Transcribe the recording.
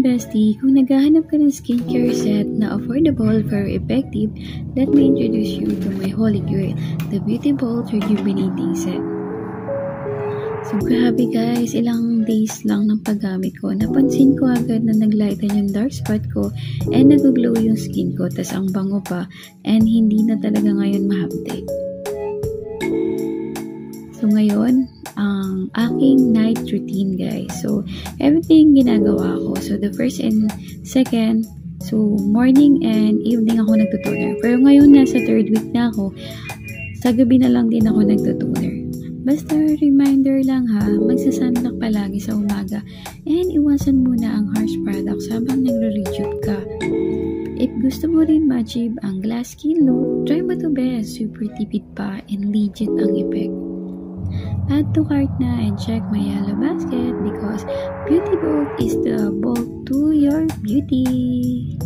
bestie, kung naghahanap ka ng skincare set na affordable, very effective, let me introduce you to my holy grail, the Beauty Bold Rejuvenating Set. So grabe guys, ilang days lang ng paggamit ko, napansin ko agad na naglighten yung dark spot ko and nag-glow yung skin ko, tas ang bango pa and hindi na talaga ngayon mahapde. So ngayon, ang aking night routine guys. So everything ginagawa ko. So the first and second, so morning and evening ako nagtutoner. Pero ngayon nasa third week na ako, sa gabi na lang din ako nagtutoner. Basta reminder lang ha, magsasunblock palagi sa umaga and iwasan muna ang harsh products habang nagre-rejuve ka. If gusto mo rin ma-achieve ang glass skin look, try mo to best. Super tipid pa and legit ang effect. Add to cart na and check my yellow basket because Beauty Bold is the bold to your beauty.